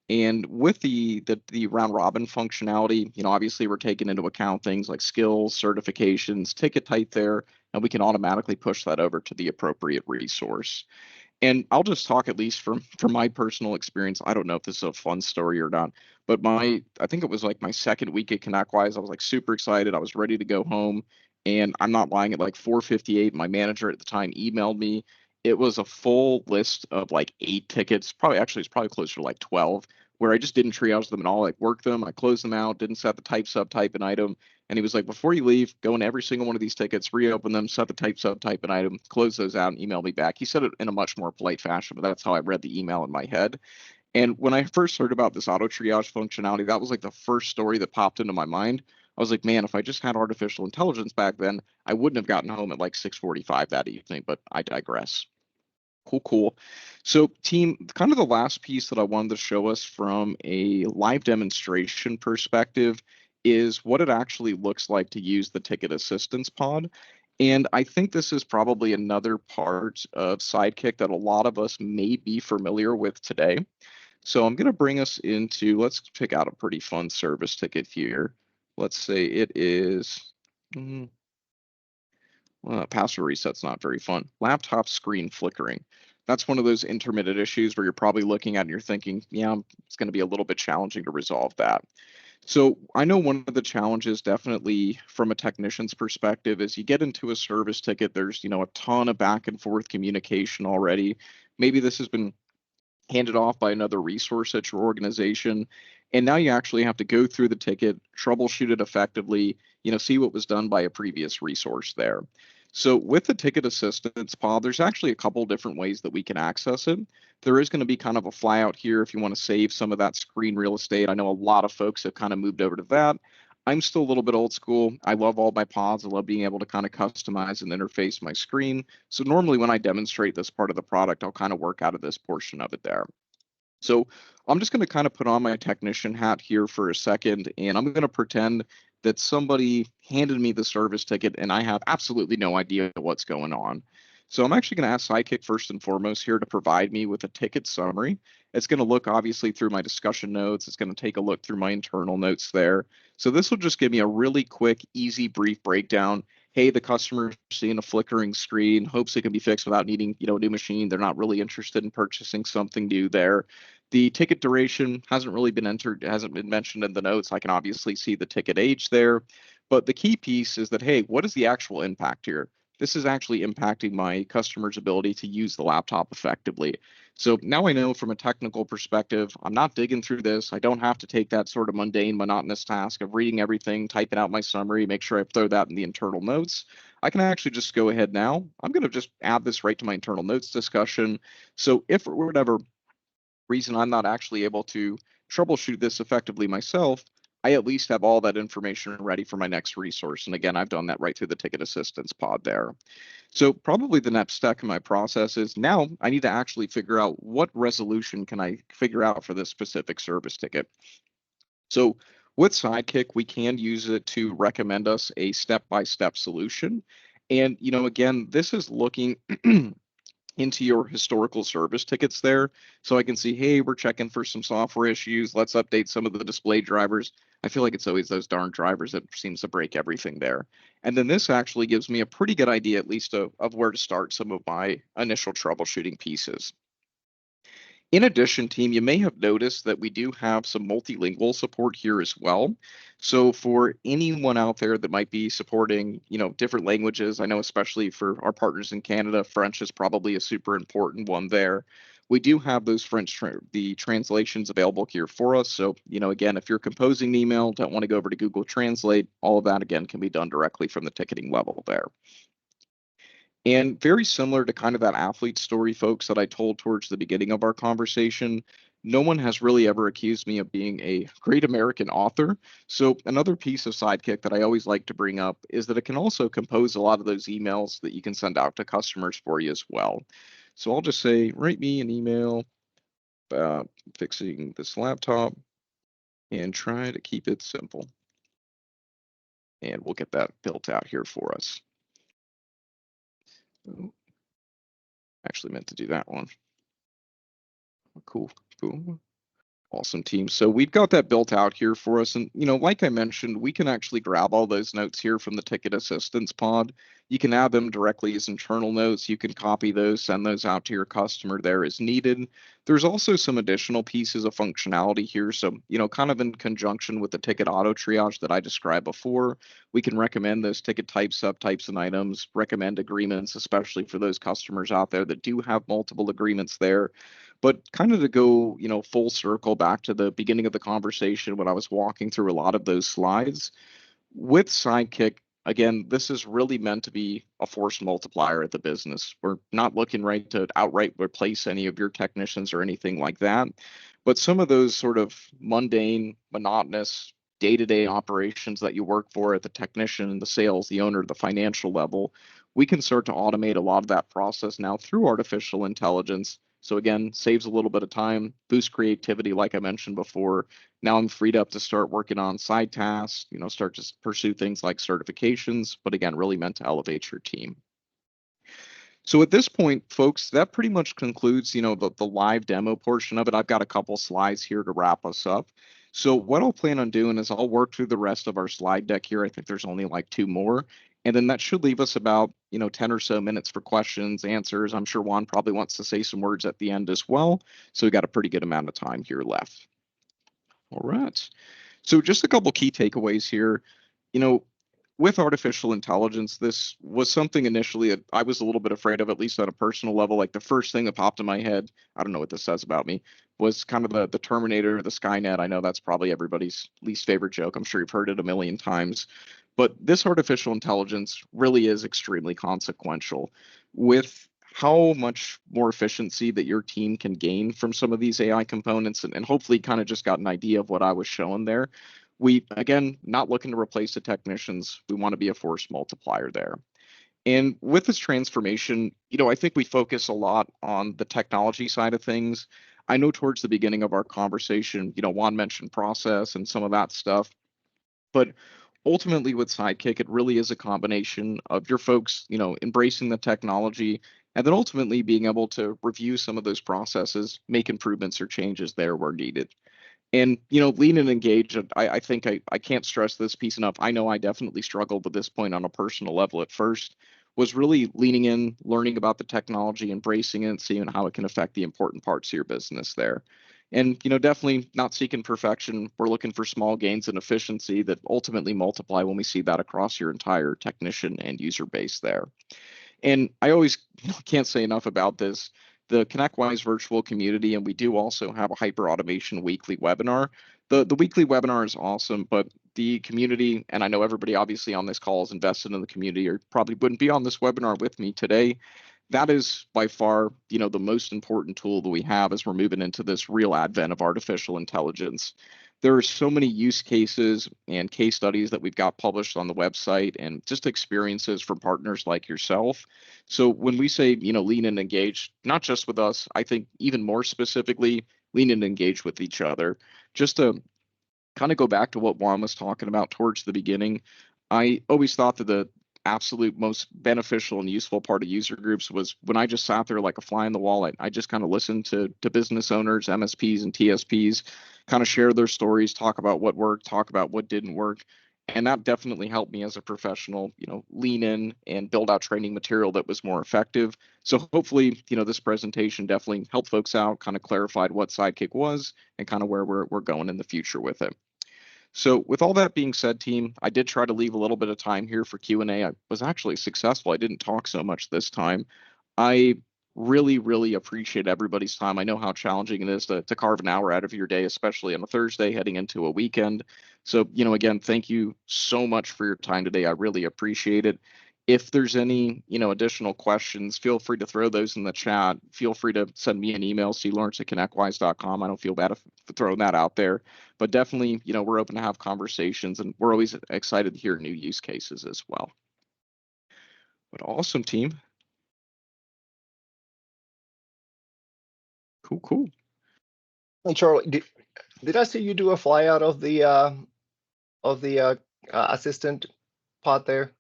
And with the round robin functionality, obviously we're taking into account things like skills, certifications, ticket type there, and we can automatically push that over to the appropriate resource. And I'll just talk at least from my personal experience. I don't know if this is a fun story or not, but I think it was like my second week at ConnectWise. I was like super excited. I was ready to go home, and I'm not lying. At like 4:58, my manager at the time emailed me. It was a full list of like 8 tickets. It's probably closer to like 12, where I just didn't triage them at all. Like worked them, I closed them out, didn't set the type, subtype, and item. And he was like, before you leave, go into every single one of these tickets, reopen them, set the type, subtype, and item, close those out, and email me back. He said it in a much more polite fashion, but that's how I read the email in my head. And when I first heard about this auto triage functionality, that was like the first story that popped into my mind. I was like, man, if I just had artificial intelligence back then, I wouldn't have gotten home at like 6:45 that evening, but I digress. Cool, cool. So, team, kind of the last piece that I wanted to show us from a live demonstration perspective is what it actually looks like to use the ticket assistance pod. And I think this is probably another part of Sidekick that a lot of us may be familiar with today. So I'm going to bring us into, let's pick out a pretty fun service ticket here. Let's say it is, mm, Password reset's not very fun. Laptop screen flickering. That's one of those intermittent issues where you're probably looking at and you're thinking, yeah, it's going to be a little bit challenging to resolve that. So I know one of the challenges definitely from a technician's perspective is you get into a service ticket, there's, a ton of back and forth communication already. Maybe this has been handed off by another resource at your organization. And now you actually have to go through the ticket, troubleshoot it effectively, see what was done by a previous resource there. So with the ticket assistance pod, there's actually a couple different ways that we can access it. There is going to be kind of a flyout here if you want to save some of that screen real estate. I know a lot of folks have kind of moved over to that. I'm still a little bit old school. I love all my pods. I love being able to kind of customize and interface my screen. So normally when I demonstrate this part of the product, I'll kind of work out of this portion of it there. So I'm just going to kind of put on my technician hat here for a second, and I'm going to pretend that somebody handed me the service ticket and I have absolutely no idea what's going on. So I'm actually going to ask Sidekick first and foremost here to provide me with a ticket summary. It's going to look obviously through my discussion notes. It's going to take a look through my internal notes there. So this will just give me a really quick, easy, brief breakdown. Hey, the customer's seeing a flickering screen, hopes it can be fixed without needing, a new machine. They're not really interested in purchasing something new there. The ticket duration hasn't really been entered, hasn't been mentioned in the notes. I can obviously see the ticket age there. But the key piece is that, hey, what is the actual impact here? This is actually impacting my customer's ability to use the laptop effectively. So now I know from a technical perspective, I'm not digging through this. I don't have to take that sort of mundane, monotonous task of reading everything, typing out my summary, make sure I throw that in the internal notes. I can actually just go ahead now. I'm going to just add this right to my internal notes discussion. So if for whatever reason I'm not actually able to troubleshoot this effectively myself, I at least have all that information ready for my next resource. And again, I've done that right through the ticket assistance pod there. So probably the next step in my process is now I need to actually figure out what resolution can I figure out for this specific service ticket. So with Sidekick, we can use it to recommend us a step-by-step solution. And, again, this is looking into your historical service tickets there. So I can see, hey, we're checking for some software issues. Let's update some of the display drivers. I feel like it's always those darn drivers that seems to break everything there. And then this actually gives me a pretty good idea, at least of where to start some of my initial troubleshooting pieces. In addition, team, you may have noticed that we do have some multilingual support here as well. So for anyone out there that might be supporting, different languages, I know especially for our partners in Canada, French is probably a super important one there. We do have those the translations available here for us. So, again, if you're composing an email, don't want to go over to Google Translate, all of that again can be done directly from the ticketing level there. And very similar to kind of that athlete story, folks, that I told towards the beginning of our conversation, no one has really ever accused me of being a great American author. So another piece of Sidekick that I always like to bring up is that it can also compose a lot of those emails that you can send out to customers for you as well. So I'll just say, write me an email about fixing this laptop and try to keep it simple. And we'll get that built out here for us. Actually meant to do that one. Cool. Awesome, team. So we've got that built out here for us. And, like I mentioned, we can actually grab all those notes here from the ticket assistance pod. You can add them directly as internal notes. You can copy those, send those out to your customer there as needed. There's also some additional pieces of functionality here. So, kind of in conjunction with the ticket auto triage that I described before, we can recommend those ticket types, subtypes, and items, recommend agreements, especially for those customers out there that do have multiple agreements there. But kind of to go, full circle back to the beginning of the conversation when I was walking through a lot of those slides, with Sidekick, again, this is really meant to be a force multiplier at the business. We're not looking right to outright replace any of your technicians or anything like that. But some of those sort of mundane, monotonous, day-to-day operations that you work for at the technician, the sales, the owner, the financial level, we can start to automate a lot of that process now through artificial intelligence. So again, saves a little bit of time, boosts creativity, like I mentioned before. Now I'm freed up to start working on side tasks, start to pursue things like certifications, but again, really meant to elevate your team. So at this point, folks, that pretty much concludes, the live demo portion of it. I've got a couple slides here to wrap us up. So what I'll plan on doing is I'll work through the rest of our slide deck here. I think there's only like 2 more. And then that should leave us about, 10 or so minutes for questions, answers. I'm sure Juan probably wants to say some words at the end as well. So we got a pretty good amount of time here left. All right. So just a couple key takeaways here. You know, with artificial intelligence, this was something initially that I was a little bit afraid of, at least on a personal level. Like the first thing that popped in my head, I don't know what this says about me, was kind of the Terminator, the Skynet. I know that's probably everybody's least favorite joke. I'm sure you've heard it a million times. But this artificial intelligence really is extremely consequential with how much more efficiency that your team can gain from some of these AI components, and hopefully kind of just got an idea of what I was showing there. We, again, not looking to replace the technicians. We want to be a force multiplier there. And with this transformation, I think we focus a lot on the technology side of things. I know towards the beginning of our conversation, Juan mentioned process and some of that stuff. But ultimately, with Sidekick, it really is a combination of your folks, embracing the technology and then ultimately being able to review some of those processes, make improvements or changes there where needed. And, lean and engage, I think I can't stress this piece enough. I know I definitely struggled with this point on a personal level at first, was really leaning in, learning about the technology, embracing it, seeing how it can affect the important parts of your business there. And, definitely not seeking perfection. We're looking for small gains in efficiency that ultimately multiply when we see that across your entire technician and user base there. And I always can't say enough about this. The ConnectWise virtual community, and we do also have a hyper automation weekly webinar. The weekly webinar is awesome, but the community, and I know everybody obviously on this call is invested in the community or probably wouldn't be on this webinar with me today. That is by far, the most important tool that we have as we're moving into this real advent of artificial intelligence. There are so many use cases and case studies that we've got published on the website and just experiences from partners like yourself. So when we say, lean and engage, not just with us, I think even more specifically, lean and engage with each other. Just to kind of go back to what Juan was talking about towards the beginning, I always thought that the absolute most beneficial and useful part of user groups was when I just sat there like a fly in the wall. I just kind of listened to business owners, MSPs and TSPs, kind of share their stories, talk about what worked, talk about what didn't work. And that definitely helped me as a professional, lean in and build out training material that was more effective. So hopefully, this presentation definitely helped folks out, kind of clarified what Sidekick was and kind of where we're going in the future with it. So with all that being said, team, I did try to leave a little bit of time here for Q&A. I was actually successful. I didn't talk so much this time. I really, really appreciate everybody's time. I know how challenging it is to carve an hour out of your day, especially on a Thursday heading into a weekend. So, again, thank you so much for your time today. I really appreciate it. If there's any, additional questions, feel free to throw those in the chat. Feel free to send me an email, clawrence@connectwise.com. I don't feel bad for throwing that out there, but definitely, we're open to have conversations and we're always excited to hear new use cases as well. But awesome, team. Cool. And Charlie, did I see you do a fly out of the assistant pod there?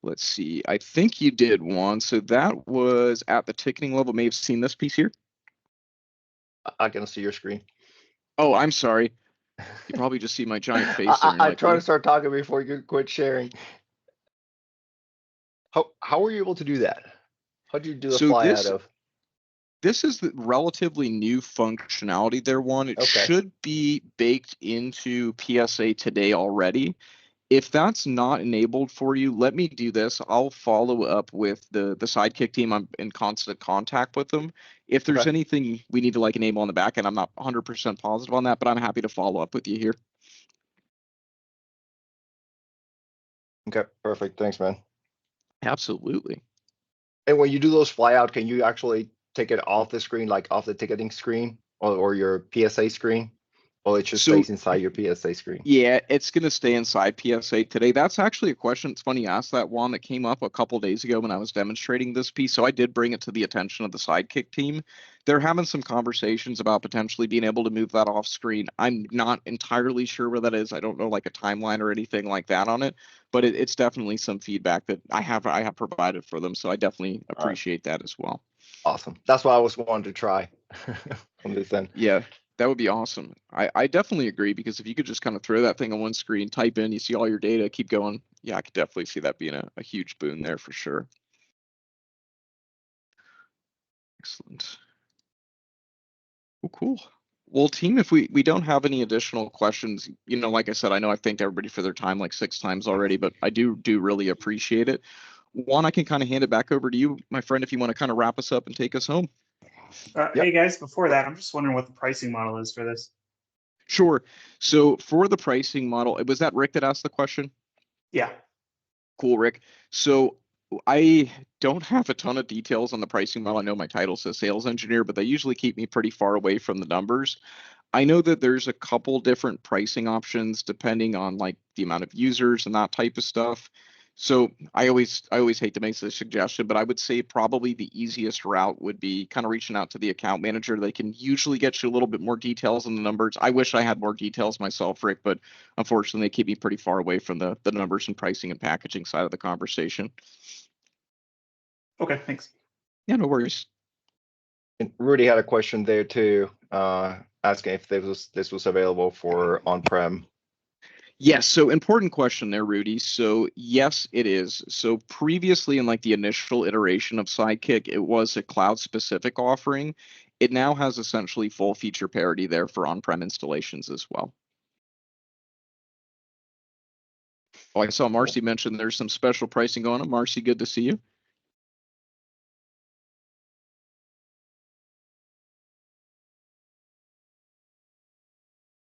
Let's see. I think you did one. So that was at the ticketing level. May have seen this piece here. I can see your screen. Oh, I'm sorry. You probably just see my giant face there. I'm trying to start talking before you quit sharing. How were you able to do that? How did you do a fly out of? This is the relatively new functionality there, One. It should be baked into PSA today already. If that's not enabled for you, let me do this. I'll follow up with the Sidekick team. I'm in constant contact with them. If there's anything we need to enable on the back end, I'm not 100% positive on that, but I'm happy to follow up with you here. Okay, perfect. Thanks, man. Absolutely. And when you do those fly out, can you actually take it off the screen, like off the ticketing screen or your PSA screen? Or it just stays inside your PSA screen? Yeah, it's going to stay inside PSA today. That's actually a question. It's funny you asked that, one that came up a couple days ago when I was demonstrating this piece. So I did bring it to the attention of the Sidekick team. They're having some conversations about potentially being able to move that off screen. I'm not entirely sure where that is. I don't know a timeline or anything like that on it, but it's definitely some feedback that I have provided for them. So I definitely appreciate that as well. Awesome. That's what I was wanting to try on this end. Yeah. That would be awesome. I definitely agree, because if you could just kind of throw that thing on one screen, type in, you see all your data, keep going, yeah, I could definitely see that being a huge boon there for sure. Excellent. Well, cool. Well, team, if we don't have any additional questions, like I said, I know I've thanked everybody for their time like 6 times already, but I do really appreciate it. Juan, I can kind of hand it back over to you, my friend, if you want to kind of wrap us up and take us home. Yep. Hey guys, before that, I'm just wondering what the pricing model is for this. Sure. So for the pricing model, was that Rick that asked the question? Yeah. Cool, Rick. So I don't have a ton of details on the pricing model. I know my title says sales engineer, but they usually keep me pretty far away from the numbers. I know that there's a couple different pricing options depending on like the amount of users and that type of stuff. So I always hate to make this suggestion, but I would say probably the easiest route would be kind of reaching out to the account manager. They can usually get you a little bit more details on the numbers. I wish I had more details myself, Rick, but unfortunately they keep me pretty far away from the numbers and pricing and packaging side of the conversation. Okay, thanks. Yeah, no worries. And Rudy had a question there too, asking if this was available for on-prem. Yes, so important question there, Rudy. So yes, it is. So previously in like the initial iteration of Sidekick, it was a cloud-specific offering. It now has essentially full feature parity there for on-prem installations as well. Oh, I saw Marcy mention there's some special pricing going on. Marcy, good to see you.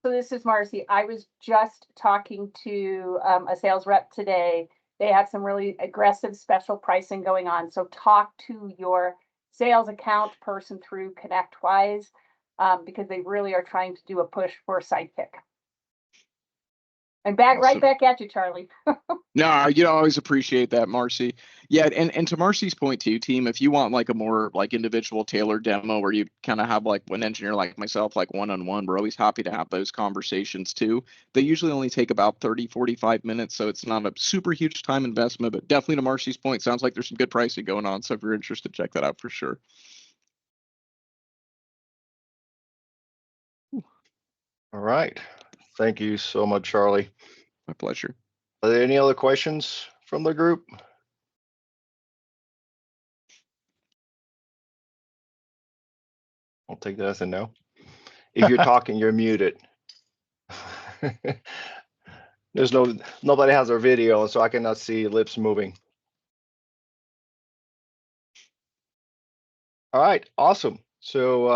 So this is Marcy. I was just talking to a sales rep today. They have some really aggressive special pricing going on. So talk to your sales account person through ConnectWise because they really are trying to do a push for Sidekick. And Awesome. right back at you, Charlie. No, I always appreciate that, Marcy. Yeah, and to Marcy's point too, team, if you want like a more like individual tailored demo where you kind of have like an engineer like myself, like one-on-one, we're always happy to have those conversations too. They usually only take about 30, 45 minutes, so it's not a super huge time investment, but definitely to Marcy's point, sounds like there's some good pricing going on. So if you're interested, check that out for sure. All right. Thank you so much, Charlie. My pleasure. Are there any other questions from the group? I'll take that as a no. If you're talking, you're muted. Nobody has our video, so I cannot see lips moving. All right, awesome. So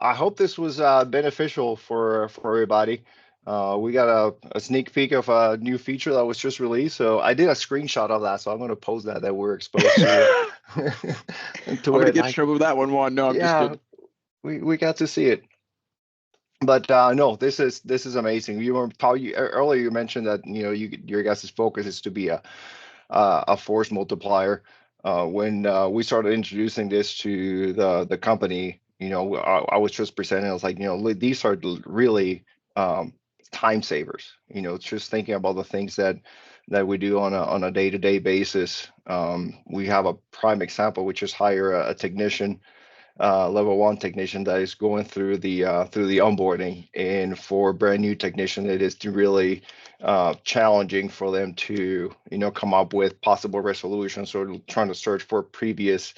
I hope this was beneficial for everybody. We got a sneak peek of a new feature that was just released. So I did a screenshot of that, so I'm going to post that we're exposed to. I'm going to get in trouble with that one. No, I'm just kidding. We got to see it. But no, this is amazing. You were probably earlier. You mentioned that your guys' focus is to be a force multiplier. When we started introducing this to the company, I was just presenting. I was like, these are really time savers. Just thinking about the things that we do on a day-to-day basis. We have a prime example, which is hire a technician. Level 1 technician that is going through the onboarding, and for brand new technician, it is really challenging for them to come up with possible resolutions or trying to search for previous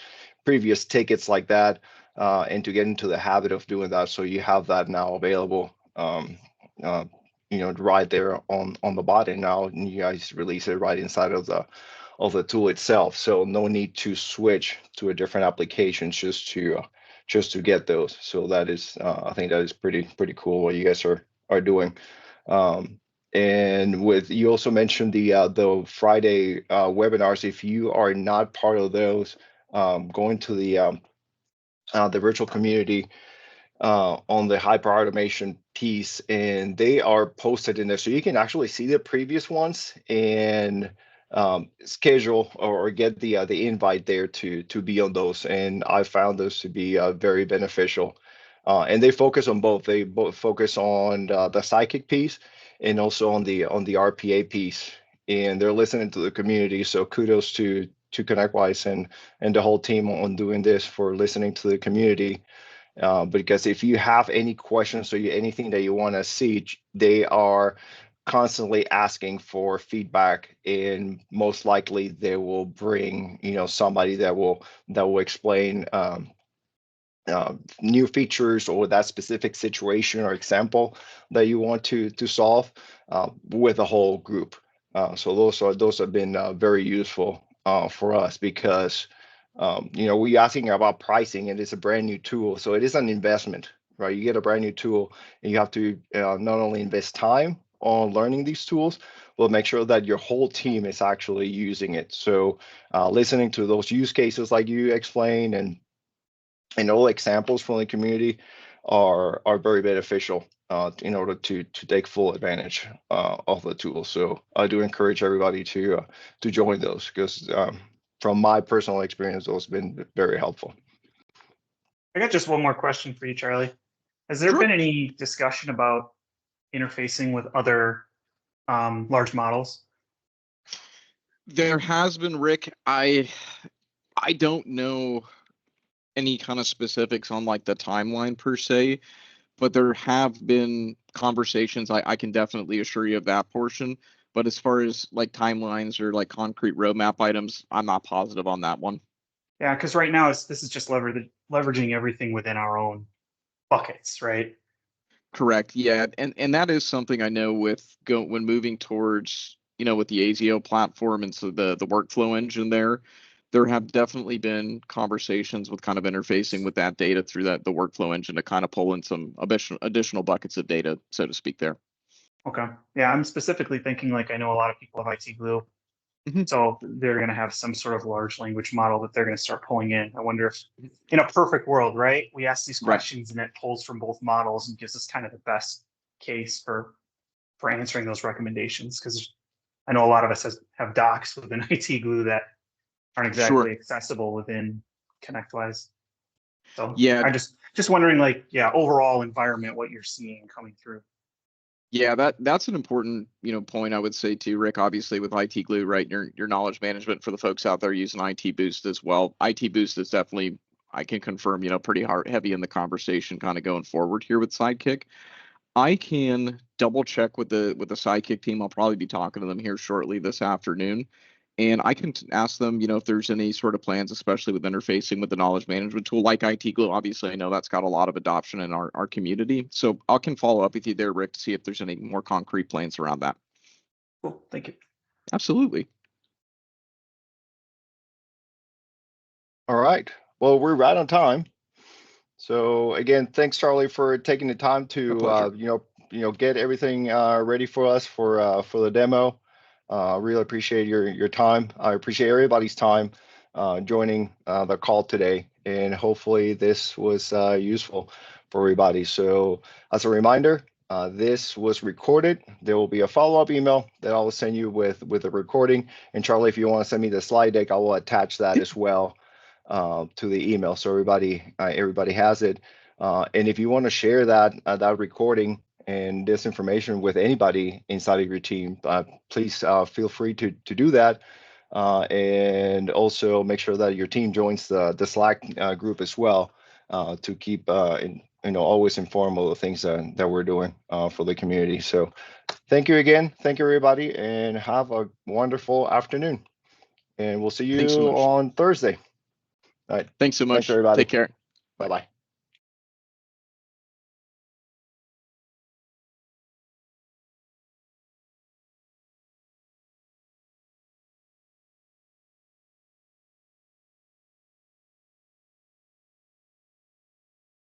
tickets like that, and to get into the habit of doing that. So you have that now available, right there on the bot, and now you guys release it right inside of the tool itself. So no need to switch to a different application just to get those. So that is, I think that is pretty cool what you guys are doing. And with, you also mentioned the Friday webinars. If you are not part of those, going to the virtual community on the hyper automation piece, and they are posted in there, so you can actually see the previous ones and schedule or get the invite there to be on those. And I found those to be very beneficial. And they focus on both. They both focus on the Sidekick piece and also on the RPA piece. And they're listening to the community. So kudos to ConnectWise and the whole team on doing this, for listening to the community. Because if you have any questions or anything that you want to see, they are constantly asking for feedback, and most likely they will bring, somebody that will explain new features or that specific situation or example that you want to solve with a whole group. So those have been very useful for us, because we asking about pricing, and it's a brand new tool, so it is an investment, right? You get a brand new tool, and you have to not only invest time on learning these tools, but make sure that your whole team is actually using it. So listening to those use cases like you explained, and all examples from the community are very beneficial in order to take full advantage of the tool. So I do encourage everybody to join those, because from my personal experience, those have been very helpful. I got just one more question for you, Charlie. Has there Sure. been any discussion about interfacing with other large models? There has been, Rick. I don't know any kind of specifics on like the timeline per se, but there have been conversations. I can definitely assure you of that portion. But as far as like timelines or like concrete roadmap items, I'm not positive on that one. Yeah, because right now this is just leveraging everything within our own buckets, right? Correct. Yeah, and that is something I know when moving towards, with the ASIO platform and so the workflow engine there have definitely been conversations with kind of interfacing with that data through the workflow engine to kind of pull in some additional buckets of data, so to speak there. Okay. Yeah, I'm specifically thinking, like, I know a lot of people have IT Glue. Mhm. So they're going to have some sort of large language model that they're going to start pulling in. I wonder if, in a perfect world, right, we ask these Right. questions and it pulls from both models and gives us kind of the best case for answering those recommendations. Because I know a lot of us have docs within IT Glue that aren't exactly Sure. accessible within ConnectWise. So Yeah. I just wondering, like, yeah, overall environment, what you're seeing coming through. Yeah, that's an important, point I would say too, Rick. Obviously, with IT Glue, right? Your knowledge management for the folks out there using IT Boost as well. IT Boost is definitely, I can confirm, pretty heavy in the conversation, kind of going forward here with Sidekick. I can double check with the Sidekick team. I'll probably be talking to them here shortly this afternoon. And I can ask them, if there's any sort of plans, especially with interfacing with the knowledge management tool like IT Glue. Obviously, I know that's got a lot of adoption in our community. So I can follow up with you there, Rick, to see if there's any more concrete plans around that. Cool. Thank you. Absolutely. All right. Well, we're right on time. So again, thanks, Charlie, for taking the time My to pleasure. get everything ready for us for the demo. Really appreciate your time. I appreciate everybody's time joining the call today, and hopefully this was useful for everybody. So as a reminder, this was recorded. There will be a follow-up email that I will send you with the recording. And Charlie, if you want to send me the slide deck, I will attach that as well to the email, so everybody has it. And if you want to share that recording and this information with anybody inside of your team, please feel free to do that. And also make sure that your team joins the Slack group as well, to keep always informed of the things that we're doing for the community. So thank you again. Thank you, everybody, and have a wonderful afternoon. And we'll see Thanks so you much. on Thursday. All right. Thanks so Thanks, much. everybody. Take care. Bye-bye.